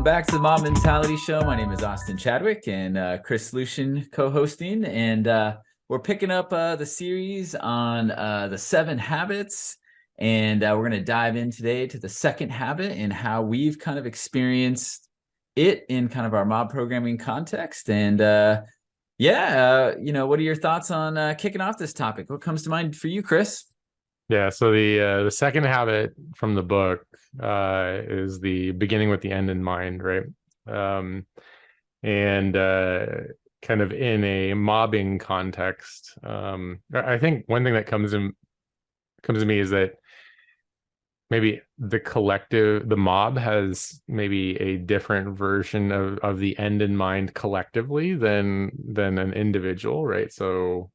Welcome back to the Mob Mentality Show. My name is Austin Chadwick and Chris Lucian co-hosting, and we're picking up the series on the 7 habits, and we're going to dive in today to the second habit and how we've kind of experienced it in kind of our mob programming context. And what are your thoughts on kicking off this topic? What comes to mind for you, Chris? Yeah, so the second habit from the book is the beginning with the end in mind, right? And kind of in a mobbing context, I think one thing that comes to me is that maybe the mob has maybe a different version of the end in mind collectively than an individual, right? So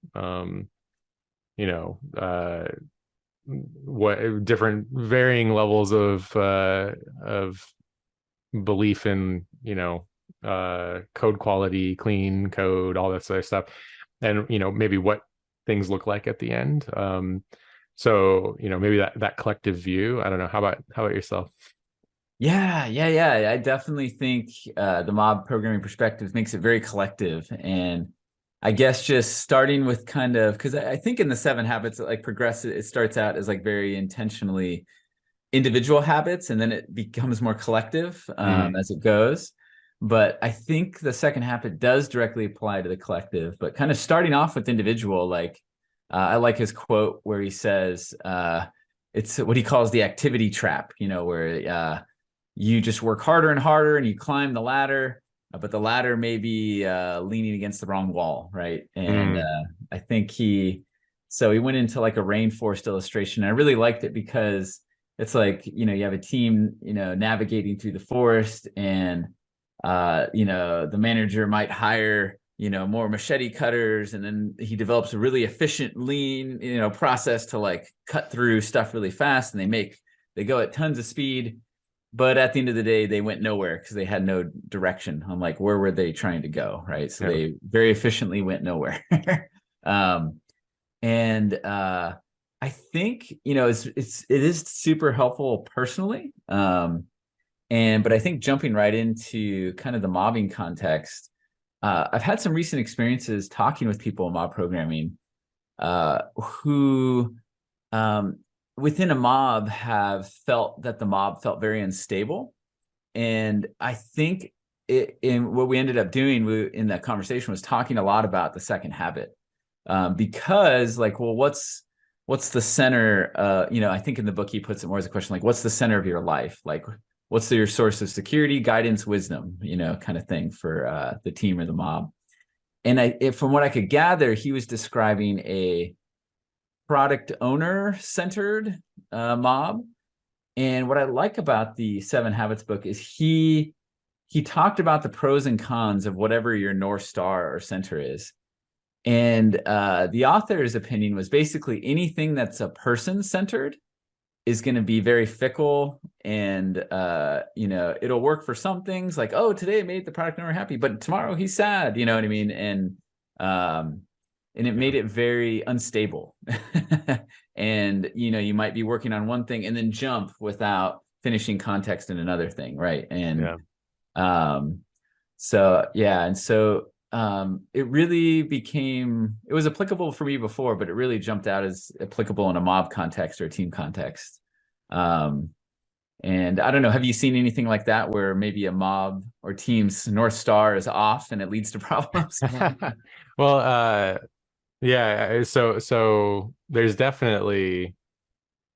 what different varying levels of belief in code quality, clean code, all that sort of stuff, and maybe what things look like at the end. So maybe that collective view. I don't know. How about yourself? Yeah. I definitely think the mob programming perspective makes it very collective. And I guess just starting with kind of, because I think in the 7 habits, like progressive, it starts out as like very intentionally individual habits, and then it becomes more collective as it goes. But I think the second habit does directly apply to the collective, but kind of starting off with individual, like I like his quote where he says, it's what he calls the activity trap, where you just work harder and harder and you climb the ladder, but the ladder may be leaning against the wrong wall, right? And I think he went into like a rainforest illustration. I really liked it because it's like, you have a team, navigating through the forest, and the manager might hire, more machete cutters, and then he develops a really efficient, lean, process to like cut through stuff really fast, and they go at tons of speed. But at the end of the day, they went nowhere because they had no direction on like where were they trying to go, right? So they very efficiently went nowhere. I think it is super helpful personally, but I think jumping right into kind of the mobbing context, I've had some recent experiences talking with people in mob programming who within a mob have felt that the mob felt very unstable. And I think in what we ended up doing in that conversation was talking a lot about the second habit, because like, well, what's the center? I think in the book he puts it more as a question, like, what's the center of your life? Like, what's your source of security, guidance, wisdom, kind of thing for the team or the mob. And from what I could gather, he was describing a product owner centered mob. And what I like about the 7 Habits book is he talked about the pros and cons of whatever your North Star or center is. And the author's opinion was basically anything that's a person centered is going to be very fickle, and it'll work for some things, like, oh, today it made the product owner happy, but tomorrow he's sad, you know what I mean? And it made it very unstable. And you might be working on one thing and then jump without finishing context in another thing, right? And it really it was applicable for me before, but it really jumped out as applicable in a mob context or a team context. And I don't know, have you seen anything like that where maybe a mob or team's North Star is off and it leads to problems? Well, yeah, so there's definitely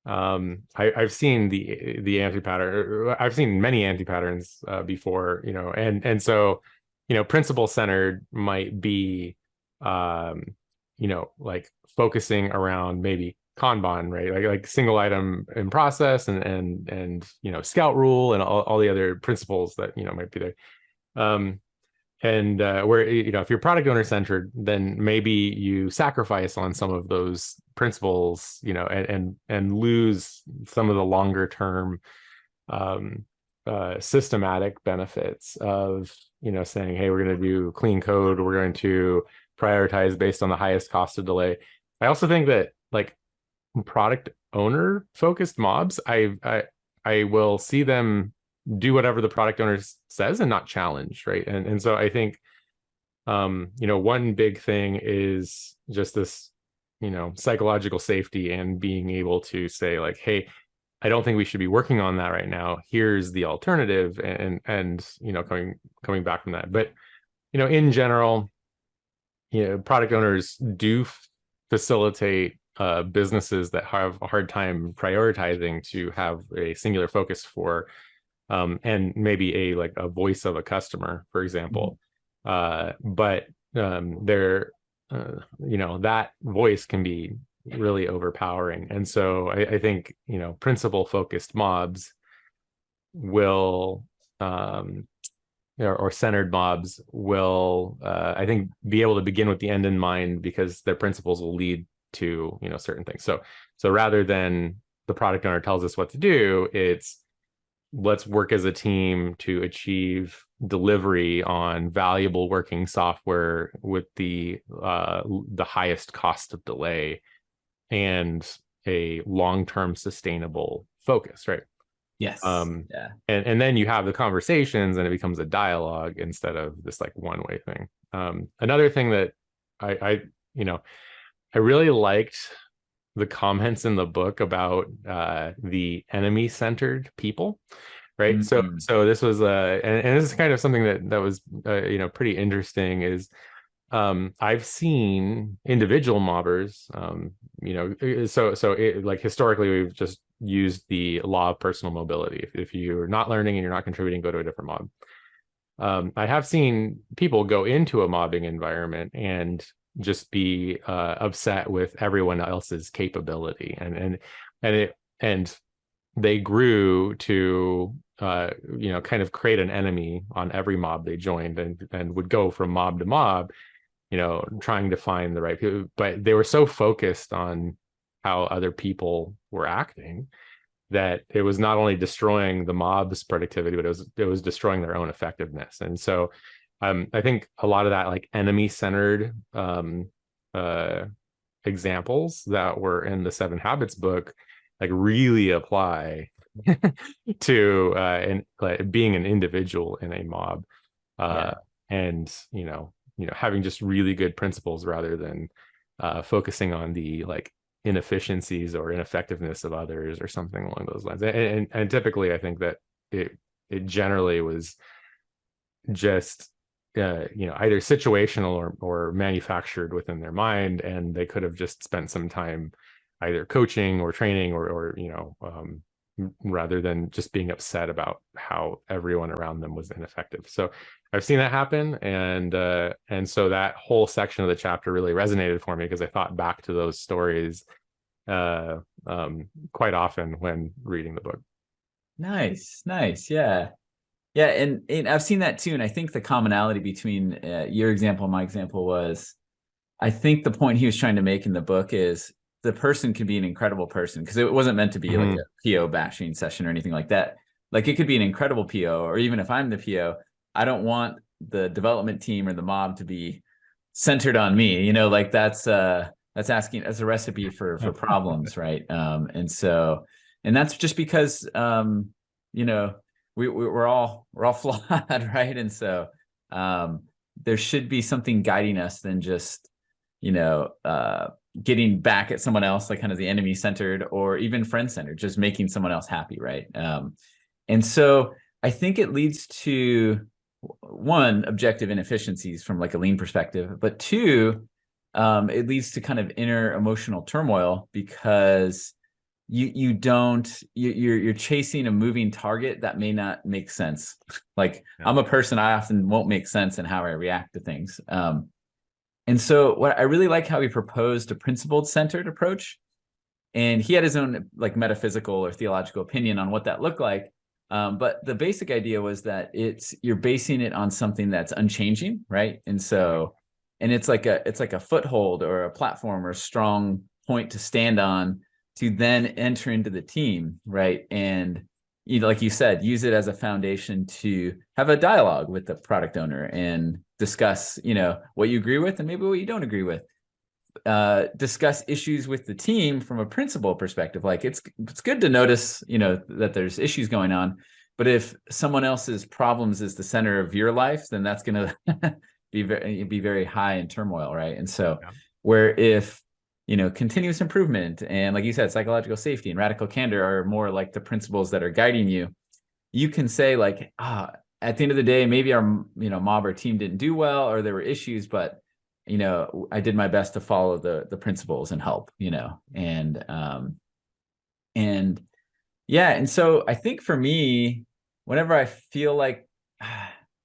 I've seen the anti-pattern. I've seen many anti-patterns before, and so principle centered might be like focusing around maybe Kanban, right? Like single item in process, and scout rule, and all the other principles that might be there. And where if you're product owner centered, then maybe you sacrifice on some of those principles, and lose some of the longer term systematic benefits of saying, hey, we're going to do clean code, we're going to prioritize based on the highest cost of delay. I also think that like product owner focused mobs, I will see them do whatever the product owner says and not challenge, right? And so I think one big thing is just this, psychological safety and being able to say like, hey, I don't think we should be working on that right now. Here's the alternative, and coming back from that. But in general, product owners do facilitate businesses that have a hard time prioritizing to have a singular focus for, and maybe a voice of a customer, for example. But they're that voice can be really overpowering, and so I think principle focused mobs will or centered mobs will I think be able to begin with the end in mind, because their principles will lead to certain things. So rather than the product owner tells us what to do, it's let's work as a team to achieve delivery on valuable working software with the highest cost of delay and a long-term sustainable focus, right? Yes. Yeah. And then you have the conversations and it becomes a dialogue instead of this like one-way thing. Another thing that I really liked the comments in the book about the enemy-centered people, right? Mm-hmm. So this was and this is kind of something that was pretty interesting. Is I've seen individual mobbers, like historically we've just used the law of personal mobility. If you're not learning and you're not contributing, go to a different mob. I have seen people go into a mobbing environment and just be upset with everyone else's capability, and they grew to kind of create an enemy on every mob they joined, and would go from mob to mob, trying to find the right people. But they were so focused on how other people were acting that it was not only destroying the mob's productivity, but it was destroying their own effectiveness. And so I think a lot of that like enemy-centered examples that were in the 7 Habits book like really apply to being an individual in a mob, and having just really good principles rather than focusing on the like inefficiencies or ineffectiveness of others or something along those lines. And typically I think that it generally was just either situational or manufactured within their mind, and they could have just spent some time either coaching or training or rather than just being upset about how everyone around them was ineffective. So I've seen that happen, and so that whole section of the chapter really resonated for me, because I thought back to those stories quite often when reading the book. Nice. Yeah, and I've seen that too. And I think the commonality between your example and my example was, I think the point he was trying to make in the book is the person could be an incredible person, because it wasn't meant to be like a PO bashing session or anything like that. Like it could be an incredible PO, or even if I'm the PO, I don't want the development team or the mob to be centered on me. Like that's a recipe for problems, right? And that's just because we're all flawed, right? And so there should be something guiding us than just getting back at someone else, like kind of the enemy centered or even friend centered, just making someone else happy, right? And so I think it leads to, one, objective inefficiencies from like a lean perspective, but two, it leads to kind of inner emotional turmoil, because you're chasing a moving target that may not make sense. Like I'm a person, I often won't make sense in how I react to things. And so what I really like how he proposed a principled centered approach, and he had his own like metaphysical or theological opinion on what that looked like. But the basic idea was that you're basing it on something that's unchanging, right? And so, and it's like a foothold or a platform or a strong point to stand on, to then enter into the team, right? And like you said, use it as a foundation to have a dialogue with the product owner and discuss, what you agree with and maybe what you don't agree with. Discuss issues with the team from a principle perspective. Like it's good to notice, that there's issues going on, But if someone else's problems is the center of your life, then that's going to be very high in turmoil, right? And so, where if continuous improvement and, like you said, psychological safety and radical candor are more like the principles that are guiding you, you can say like, at the end of the day, maybe our mob or team didn't do well, or there were issues, but I did my best to follow the principles and help, and yeah. And so I think for me, whenever I feel like,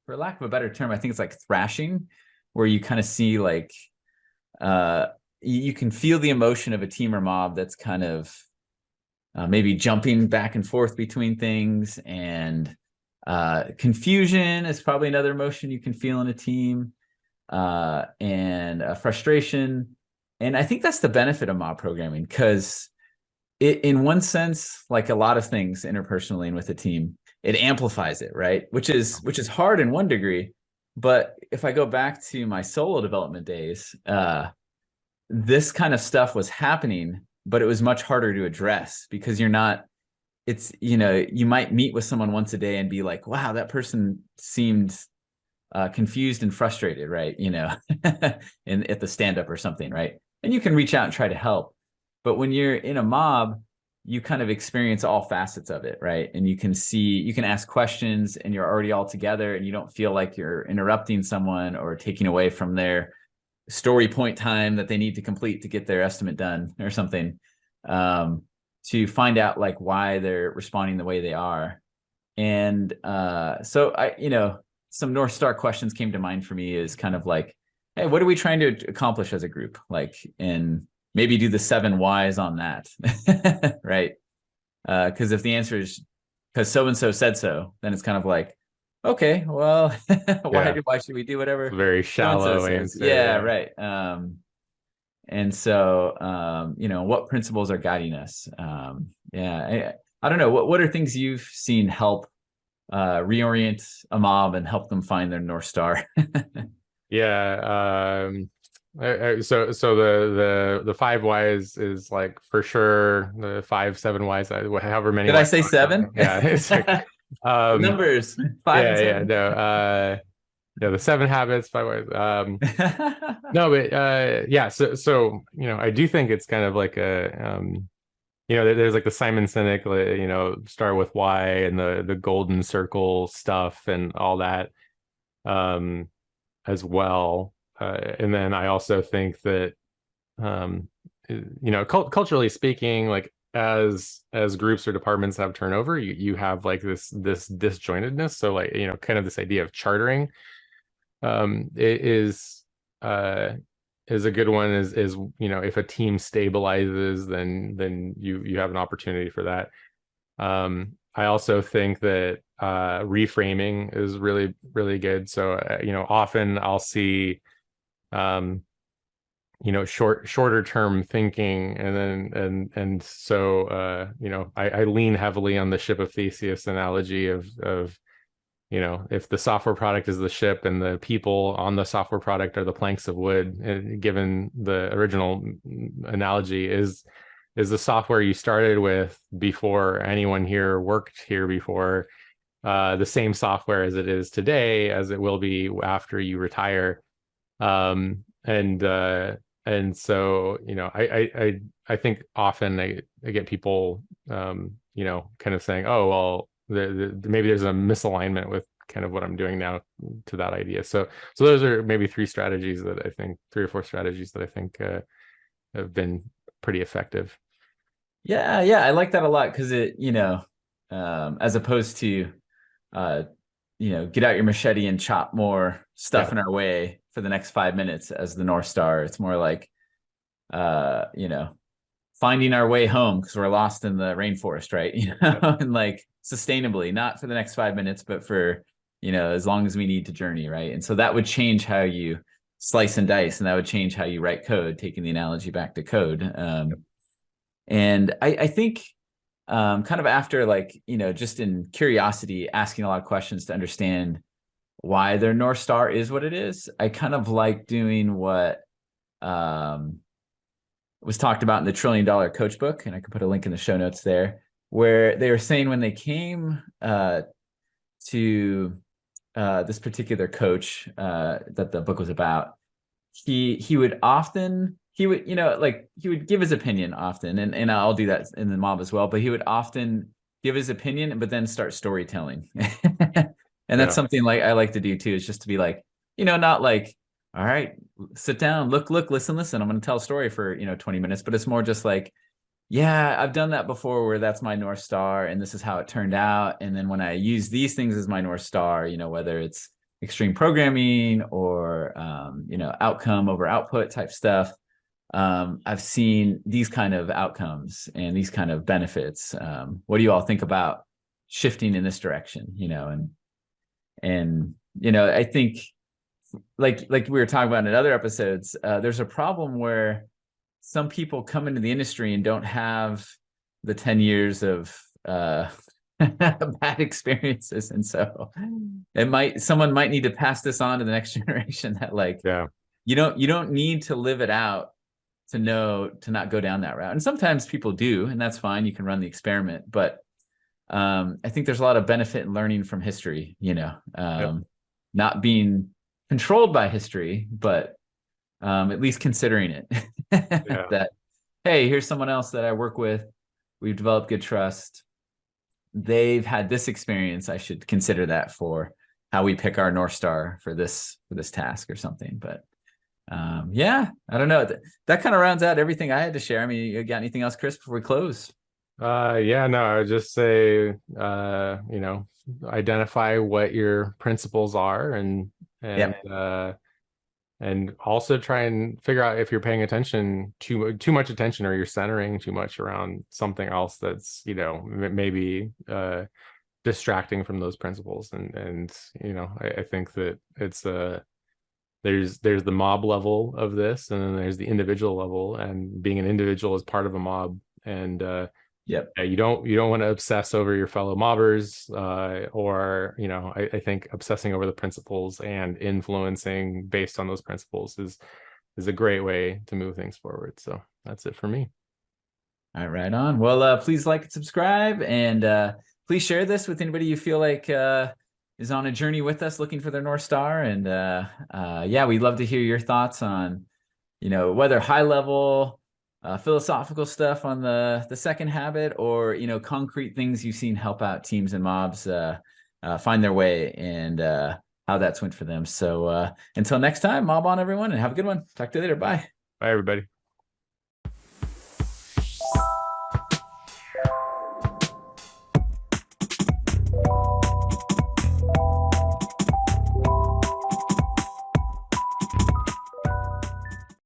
for lack of a better term, I think it's like thrashing, where you kind of see like, you can feel the emotion of a team or mob that's kind of maybe jumping back and forth between things, and confusion is probably another emotion you can feel in a team, and frustration. And I think that's the benefit of mob programming, because in one sense, like a lot of things interpersonally and with a team, it amplifies it, right? Which is hard in one degree. But if I go back to my solo development days, this kind of stuff was happening, but it was much harder to address, because you might meet with someone once a day and be like, wow, that person seemed confused and frustrated, right? At the stand-up or something, right? And you can reach out and try to help. But when you're in a mob, you kind of experience all facets of it, right? And you can ask questions, and you're already all together, and you don't feel like you're interrupting someone or taking away from their story point time that they need to complete to get their estimate done or something, to find out like why they're responding the way they are. And so some North Star questions came to mind for me, is kind of like, hey, what are we trying to accomplish as a group? Like, and maybe do the 7 whys on that, right? Because if the answer is because so-and-so said so, then it's kind of like, okay, well, why should we do whatever? It's a very shallow answer. Yeah, right. And so, what principles are guiding us? I don't know. What are things you've seen help reorient a mob and help them find their North Star? Yeah. So the 5 whys is like for sure the 5, 7 whys, however many. Did I say 7? Yeah, it's like, numbers 5 and 7. No, the 7 habits, 5 whys. No, but yeah. So I do think it's kind of like a there's like the Simon Sinek, start with why, and the golden circle stuff and all that, as well. And then I also think that, culturally speaking, like as groups or departments have turnover, you have like this disjointedness. So like, kind of this idea of chartering, is a good one. Is if a team stabilizes, then you have an opportunity for that. I also think that reframing is really, really good. So often I'll see shorter term thinking, and so I lean heavily on the ship of Theseus analogy of if the software product is the ship and the people on the software product are the planks of wood, given the original analogy, is the software you started with before anyone here worked here before the same software as it is today as it will be after you retire. And so I think often I get people kind of saying, oh well, maybe there's a misalignment with kind of what I'm doing now to that idea. So those are maybe 3 or 4 strategies that I think have been pretty effective. Yeah, I like that a lot, because it, as opposed to get out your machete and chop more stuff in our way for the next 5 minutes as the North Star. It's more like, finding our way home because we're lost in the rainforest, right? And like sustainably, not for the next 5 minutes, but for, as long as we need to journey, right? And so that would change how you slice and dice, and that would change how you write code, taking the analogy back to code. And I think kind of after like, just in curiosity, asking a lot of questions to understand why their North Star is what it is, I kind of like doing what was talked about in the $1 Trillion Coach book, and I could put a link in the show notes there, where they were saying when they came to this particular coach that the book was about, he would often, he would, like he would give his opinion often, and I'll do that in the mob as well, but he would often give his opinion, but then start storytelling. And that's Yeah. something like I like to do too, is just to be like, not like, all right, sit down, look, listen, I'm going to tell a story for, 20 minutes, but it's more just like, yeah, I've done that before where that's my North Star and this is how it turned out. And then when I use these things as my North Star, whether it's extreme programming or, outcome over output type stuff, I've seen these kind of outcomes and these kind of benefits. What do you all think about shifting in this direction? I think like we were talking about in other episodes, there's a problem where some people come into the industry and don't have the 10 years of bad experiences. And so someone might need to pass this on to the next generation, that like, Yeah. you don't need to live it out to know to not go down that route. And sometimes people do, and that's fine. You can run the experiment, but I think there's a lot of benefit in learning from history, not being controlled by history, but at least considering it. Yeah. That, hey, here's someone else that I work with. We've developed good trust. They've had this experience. I should consider that for how we pick our North Star for this task or something. But yeah, I don't know. That kind of rounds out everything I had to share. I mean, you got anything else, Chris, before we close? Yeah, no, I would just say, identify what your principles are, and also try and figure out if you're paying attention too much attention, or you're centering too much around something else that's, maybe distracting from those principles. And I think that it's there's the mob level of this, and then there's the individual level, and being an individual is part of a mob. And you don't want to obsess over your fellow mobbers, or I think obsessing over the principles and influencing based on those principles is a great way to move things forward. So that's it for me. All right, right on. Well, please like and subscribe, and please share this with anybody you feel like is on a journey with us looking for their North Star. And yeah, we'd love to hear your thoughts on whether high level philosophical stuff on the second habit, or concrete things you've seen help out teams and mobs find their way, and how that's went for them. So until next time, mob on everyone, and have a good one. Talk to you later. Bye. Bye, everybody.